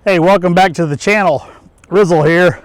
Hey, welcome back to the channel. Rizzle here.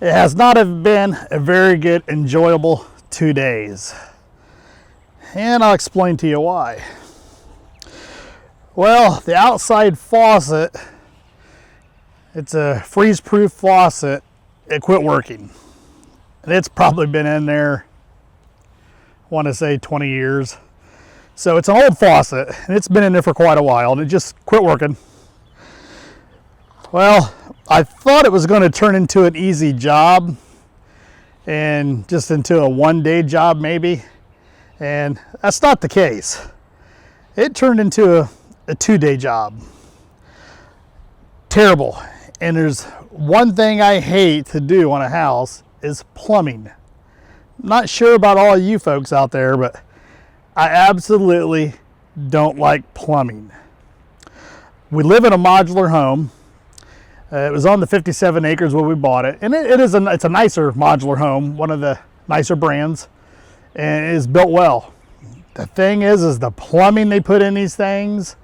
It has not been a very good, enjoyable 2 days. And I'll explain to you why. Well, the outside faucet, it's a freeze-proof faucet, it quit working. And it's probably been in there, I want to say 20 years. So it's an old faucet, and it's been in there for quite a while, and it just quit working. Well, I thought it was going to turn into an easy job and just into a one-day job maybe, and that's not the case. It turned into a 2-day job. Terrible. And there's one thing I hate to do on a house is plumbing. Not sure about all you folks out there, but I absolutely don't like plumbing. We live in a modular home. It was on the 57 acres where we bought it, and it's a nicer modular home, one of the nicer brands, and it is built well. The thing is the plumbing they put in these things.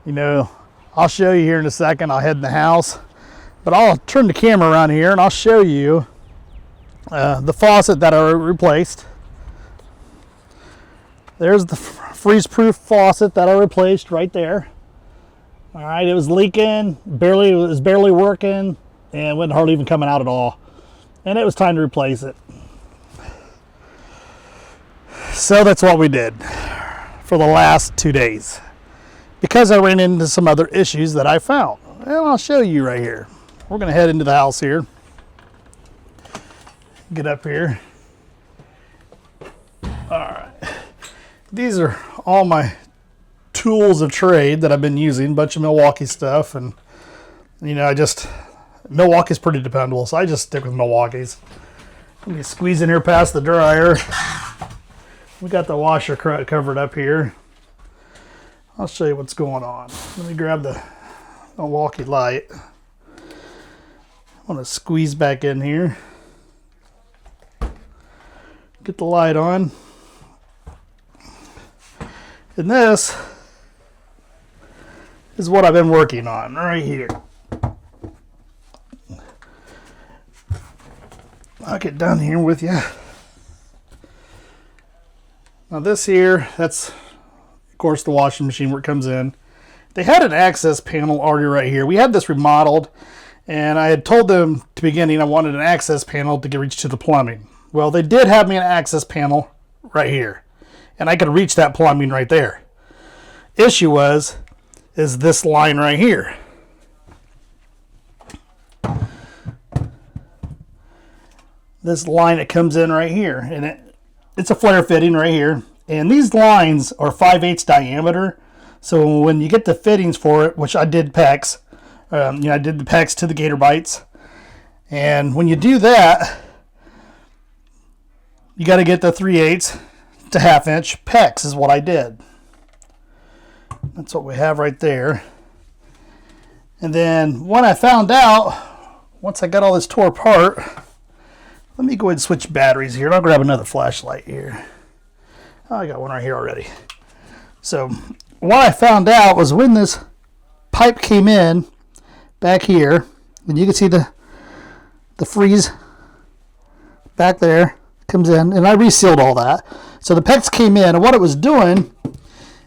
You know, I'll show you here in a second. I'll head in the house, but I'll turn the camera around here and I'll show you the faucet that I replaced. There's the freeze-proof faucet that I replaced right there. All right, it was leaking, it was barely working, and wasn't hardly even coming out at all. And it was time to replace it. So that's what we did for the last 2 days. Because I ran into some other issues that I found. And I'll show you right here. We're gonna head into the house here. Get up here. All right. These are all my tools of trade that I've been using, a bunch of Milwaukee stuff, and you know, Milwaukee's pretty dependable, so I just stick with Milwaukee's. Let me squeeze in here past the dryer. We got the washer covered up here. I'll show you what's going on. Let me grab the Milwaukee light. I want to squeeze back in here. Get the light on. And this is what I've been working on right here. I'll get down here with you. Now this here, that's of course the washing machine where it comes in. They had an access panel already right here. We had this remodeled, and I had told them at the beginning I wanted an access panel to get reach to the plumbing. Well, they did have me an access panel right here, and I could reach that plumbing right there. Issue is this line right here. This line that comes in right here, and it's a flare fitting right here. And these lines are 5/8 diameter. So when you get the fittings for it, which I did PEX, I did the PEX to the Gator Bites. And when you do that, you got to get the 3/8 to 1/2 inch PEX is what I did. That's what we have right there. And then when I found out, once I got all this tore apart, let me go ahead and switch batteries here. And I'll grab another flashlight here. Oh, I got one right here already. So what I found out was when this pipe came in back here, and you can see the freeze back there comes in, and I resealed all that. So the PEX came in, and what it was doing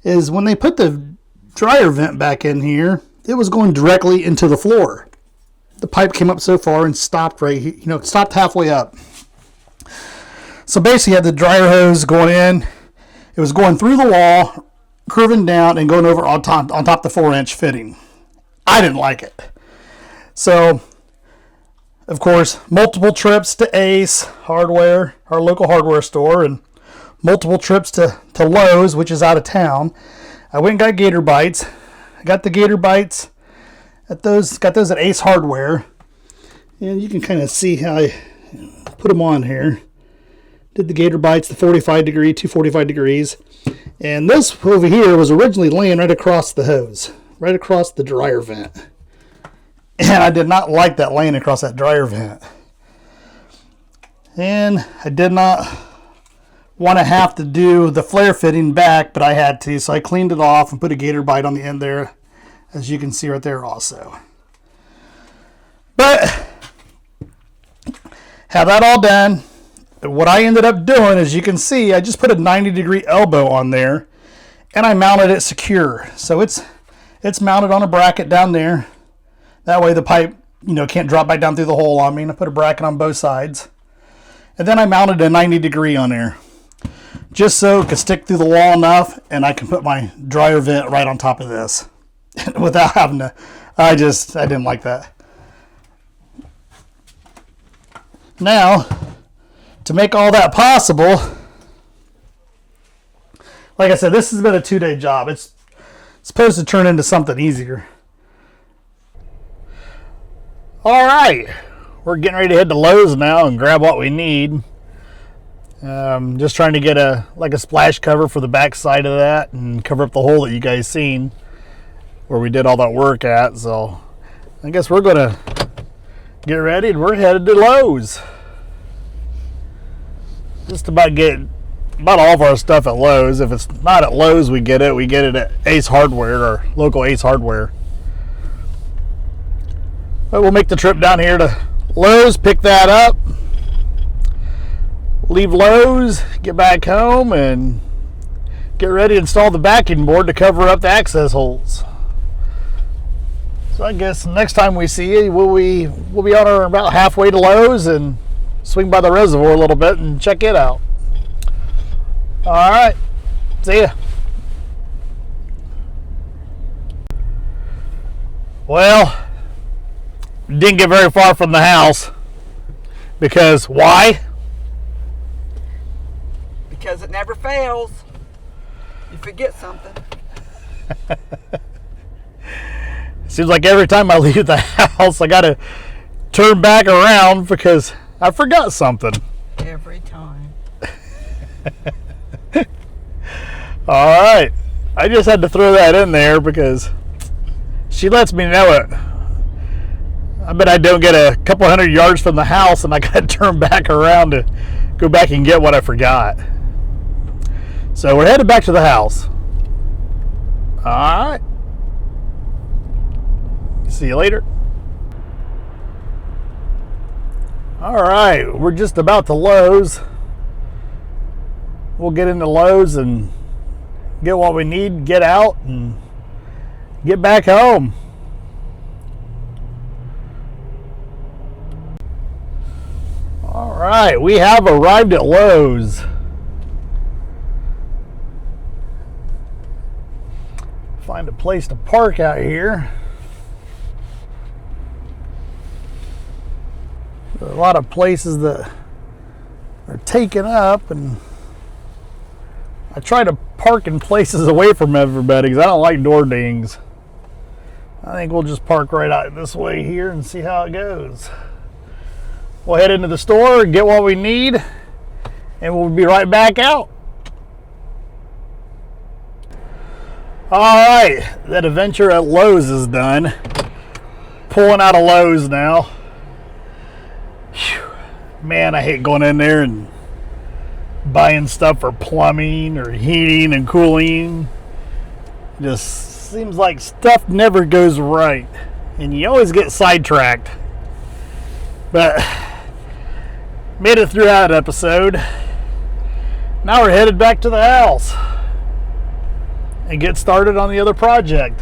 is when they put the dryer vent back in here, it was going directly into the floor. The pipe came up so far and stopped right here, stopped halfway up. So basically you had the dryer hose going in, it was going through the wall, curving down and going over on top the 4-inch fitting. I didn't like it. So of course, multiple trips to Ace Hardware, our local hardware store, and multiple trips to Lowe's, which is out of town. I went and got Gator Bites. I got the Gator Bites got those at Ace Hardware. And you can kind of see how I put them on here. Did the Gator Bites, the 245 degrees. And this over here was originally laying right across the hose, right across the dryer vent. And I did not like that laying across that dryer vent. And I did not want to have to do the flare fitting back, but I had to, so I cleaned it off and put a Gator Bite on the end there, as you can see right there also. But have that all done. What I ended up doing, as you can see, I just put a 90-degree elbow on there, and I mounted it secure. So it's mounted on a bracket down there. That way the pipe, can't drop back down through the hole on me. And I put a bracket on both sides. And then I mounted a 90-degree on there, just so it could stick through the wall enough, and I can put my dryer vent right on top of this without having to. I didn't like that. Now, to make all that possible, like I said, this has been a 2-day job. It's supposed to turn into something easier. All right, we're getting ready to head to Lowe's now and grab what we need. Just trying to get a splash cover for the back side of that and cover up the hole that you guys seen where we did all that work at. So I guess we're gonna get ready and we're headed to Lowe's. Just about all of our stuff at Lowe's. If it's not at Lowe's, we get it at Ace Hardware, our local Ace Hardware. But we'll make the trip down here to Lowe's, pick that up, leave Lowe's, get back home, and get ready to install the backing board to cover up the access holes. So I guess next time we see you, we'll be on our about halfway to Lowe's and swing by the reservoir a little bit and check it out. All right, see ya. Well, didn't get very far from the house because why? Because it never fails. You forget something. Seems like every time I leave the house, I gotta turn back around because I forgot something. Every time. All right. I just had to throw that in there because she lets me know it. I bet I don't get a couple hundred yards from the house and I got to turn back around to go back and get what I forgot. So we're headed back to the house. All right. See you later. All right. We're just about to Lowe's. We'll get into Lowe's and get what we need, get out, and get back home. All right, we have arrived at Lowe's. Find a place to park out here. There are a lot of places that are taken up, and I try to park in places away from everybody because I don't like door dings. I think we'll just park right out this way here and see how it goes. We'll head into the store, get what we need, and we'll be right back out. All right, that adventure at Lowe's is done. Pulling out of Lowe's now. Whew. Man, I hate going in there and buying stuff for plumbing or heating and cooling. Just seems like stuff never goes right and you always get sidetracked. But made it through that episode. Now we're headed back to the house and get started on the other project.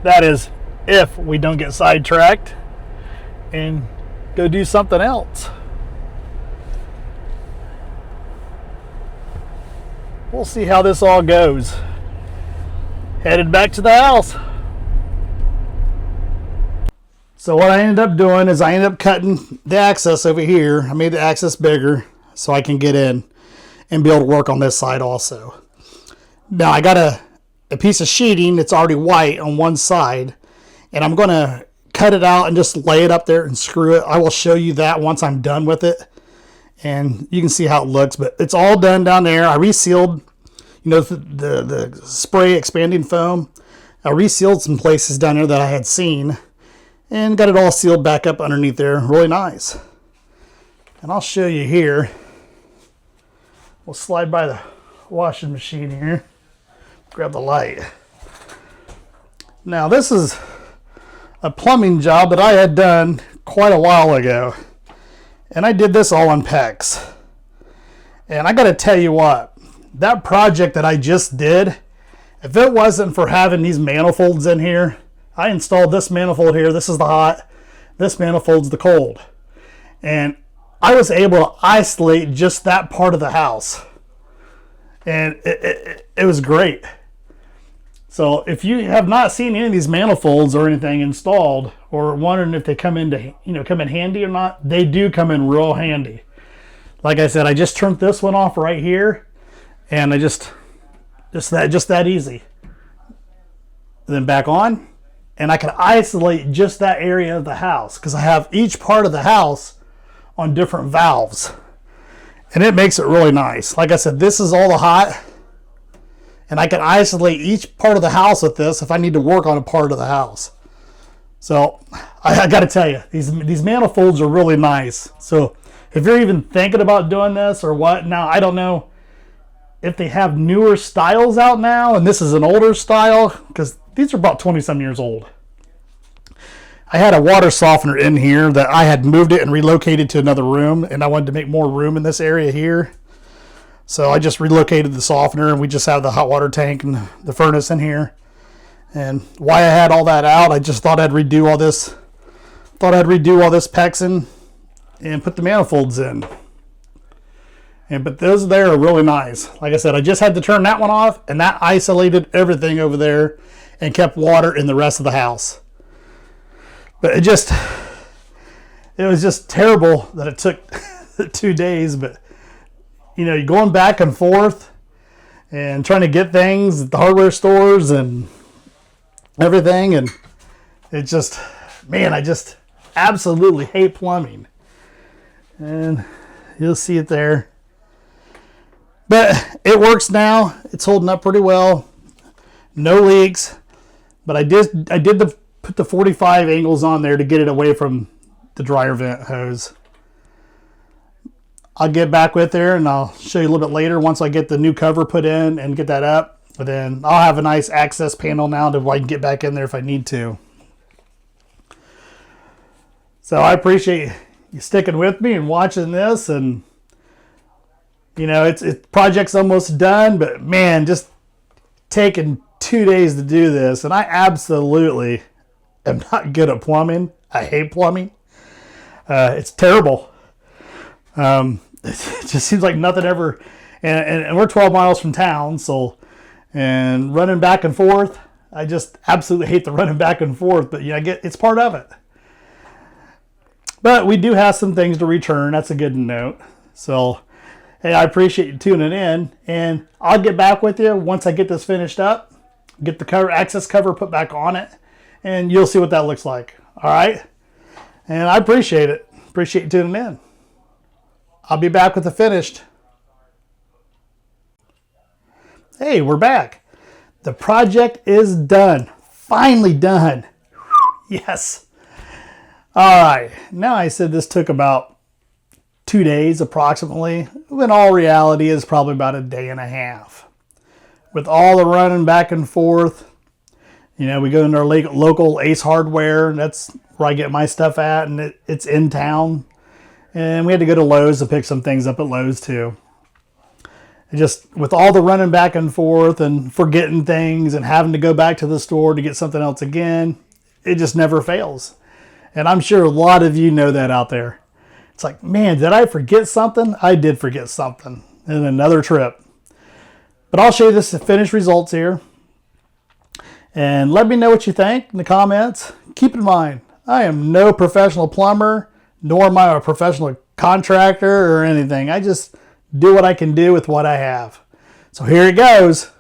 That is, if we don't get sidetracked and go do something else. We'll see how this all goes. Headed back to the house. So what I ended up doing is I ended up cutting the access over here. I made the access bigger so I can get in and be able to work on this side also. Now I got a piece of sheeting that's already white on one side, and I'm going to cut it out and just lay it up there and screw it. I will show you that once I'm done with it, and you can see how it looks, but it's all done down there. I resealed, the spray expanding foam. I resealed some places down there that I had seen and got it all sealed back up underneath there. Really nice. And I'll show you here. We'll slide by the washing machine here. Grab the light. Now this is a plumbing job that I had done quite a while ago. And I did this all on PEX. And I got to tell you what, that project that I just did, if it wasn't for having these manifolds in here, I installed this manifold here. This is the hot. This manifold's the cold. And I was able to isolate just that part of the house. And it was great. So if you have not seen any of these manifolds or anything installed, or wondering if they come in handy or not, they do come in real handy. Like I said, I just turned this one off right here, and I just that easy. And then back on, and I can isolate just that area of the house because I have each part of the house on different valves, and it makes it really nice. Like I said, this is all the hot. And I can isolate each part of the house with this if I need to work on a part of the house. So I got to tell you, these manifolds are really nice. So if you're even thinking about doing this or what, now I don't know if they have newer styles out now, and this is an older style, because these are about 20-some years old. I had a water softener in here that I had moved it and relocated to another room, and I wanted to make more room in this area here. So I just relocated the softener, and we just have the hot water tank and the furnace in here. And why I had all that out, I just thought I'd redo all this. PEXing and put the manifolds in. But those there are really nice. Like I said, I just had to turn that one off, and that isolated everything over there and kept water in the rest of the house. But it was just terrible that it took 2 days, but you're going back and forth and trying to get things at the hardware stores and everything. And it just, I just absolutely hate plumbing. And you'll see it there. But it works now. It's holding up pretty well. No leaks. But I did put the 45 angles on there to get it away from the dryer vent hose. I'll get back with her and I'll show you a little bit later once I get the new cover put in and get that up. But then I'll have a nice access panel now to where I can get back in there if I need to. So I appreciate you sticking with me and watching this. And it's project's almost done, but man, just taking 2 days to do this, and I absolutely am not good at plumbing. I hate plumbing. It's terrible. It just seems like nothing ever, and we're 12 miles from town, and running back and forth, I just absolutely hate the running back and forth, but it's part of it. But we do have some things to return. That's a good note. So, hey, I appreciate you tuning in, and I'll get back with you once I get this finished up, get the access cover put back on it, and you'll see what that looks like. All right? And I appreciate it. Appreciate you tuning in. I'll be back with the finished. Hey, we're back. The project is done. Finally done. Yes. All right. Now I said this took about 2 days approximately. In all reality, it's probably about a day and a half. With all the running back and forth, we go into our local Ace Hardware. That's where I get my stuff at, and it's in town. And we had to go to Lowe's to pick some things up at Lowe's too. And just with all the running back and forth and forgetting things and having to go back to the store to get something else again, it just never fails. And I'm sure a lot of you know that out there. It's like, man, did I forget something? I did forget something in another trip. But I'll show you the finished results here. And let me know what you think in the comments. Keep in mind, I am no professional plumber, nor am I a professional contractor or anything. I just do what I can do with what I have. So here it goes.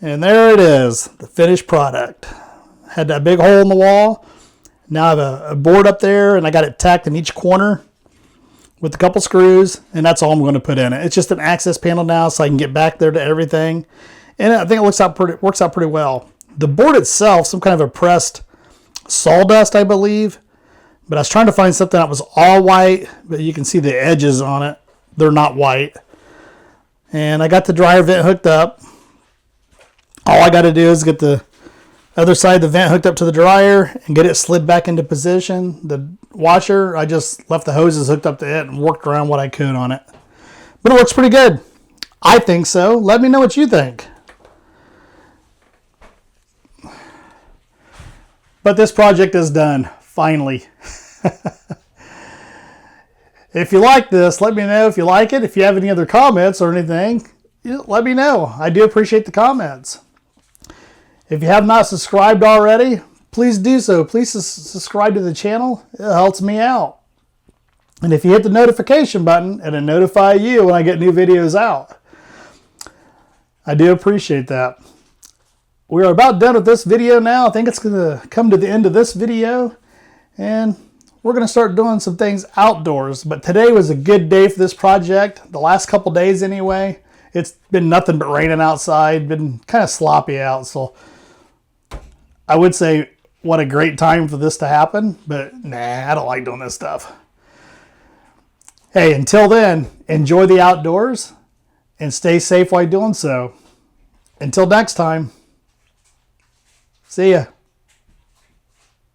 And there it is, the finished product. Had that big hole in the wall. Now I have a board up there, and I got it tacked in each corner with a couple screws, and that's all I'm going to put in it. It's just an access panel now, so I can get back there to everything. And I think it works out pretty well. The board itself, some kind of a pressed sawdust, I believe. But I was trying to find something that was all white, but you can see the edges on it. They're not white. And I got the dryer vent hooked up. All I got to do is get the Other side of the vent hooked up to the dryer and get it slid back into position. The washer, I just left the hoses hooked up to it and worked around what I could on it. But it looks pretty good. I think so. Let me know what you think. But this project is done, finally. If you like this, let me know if you like it. If you have any other comments or anything, let me know. I do appreciate the comments. If you have not subscribed already, please do so. Please subscribe to the channel. It helps me out. And if you hit the notification button, it'll notify you when I get new videos out. I do appreciate that. We are about done with this video now. I think it's going to come to the end of this video. And we're going to start doing some things outdoors. But today was a good day for this project. The last couple days anyway. It's been nothing but raining outside. Been kind of sloppy out. So I would say what a great time for this to happen. But nah, I don't like doing this stuff. Hey, until then, enjoy the outdoors and stay safe while doing so. Until next time, see ya.